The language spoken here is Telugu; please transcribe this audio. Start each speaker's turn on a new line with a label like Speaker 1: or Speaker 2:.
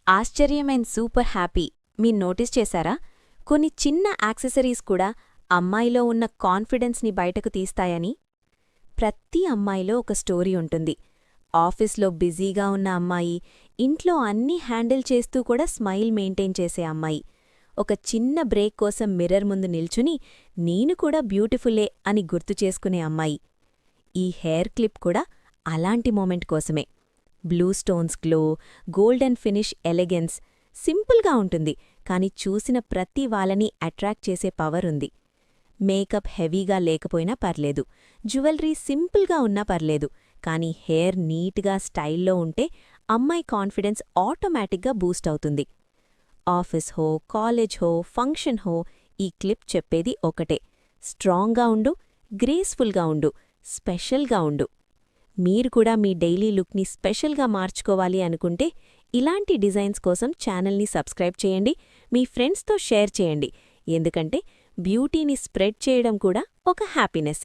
Speaker 1: ఆశ్చర్యమైన సూపర్ హ్యాపీ మీరు నోటీస్ చేశారా? కొన్ని చిన్న యాక్సెసరీస్ కూడా అమ్మాయిలో ఉన్న కాన్ఫిడెన్స్ని బయటకు తీస్తాయని. ప్రతి అమ్మాయిలో ఒక స్టోరీ ఉంటుంది. ఆఫీస్లో బిజీగా ఉన్న అమ్మాయి, ఇంట్లో అన్నీ హ్యాండిల్ చేస్తూ కూడా స్మైల్ మెయింటైన్ చేసే అమ్మాయి, ఒక చిన్న బ్రేక్ కోసం మిర్రర్ ముందు నిల్చుని నేను కూడా బ్యూటిఫుల్లే అని గుర్తు చేసుకునే అమ్మాయి. ఈ హెయిర్ క్లిప్ కూడా అలాంటి మూమెంట్ కోసమే. Blue stones glow, golden finish elegance, సింపుల్గా ఉంటుంది కాని చూసిన ప్రతి వాళ్ళని అట్రాక్ట్ చేసే పవర్ ఉంది. మేకప్ హెవీగా లేకపోయినా పర్లేదు, జ్యువెలరీ సింపుల్గా ఉన్నా పర్లేదు, కానీ హెయిర్ నీట్గా స్టైల్లో ఉంటే అమ్మాయి కాన్ఫిడెన్స్ ఆటోమేటిక్గా బూస్ట్ అవుతుంది. ఆఫీస్ హో, కాలేజ్ హో, ఫంక్షన్ హో, ఈ క్లిప్ చెప్పేది ఒకటే: స్ట్రాంగ్గా ఉండు, గ్రేస్ఫుల్గా ఉండు, స్పెషల్గా ఉండు. మీరు కూడా మీ డైలీ లుక్ని స్పెషల్గా మార్చుకోవాలి అనుకుంటే ఇలాంటి డిజైన్స్ కోసం ఛానల్ని సబ్స్క్రైబ్ చేయండి, మీ ఫ్రెండ్స్తో షేర్ చేయండి. ఎందుకంటే బ్యూటీని స్ప్రెడ్ చేయడం కూడా ఒక హ్యాపీనెస్.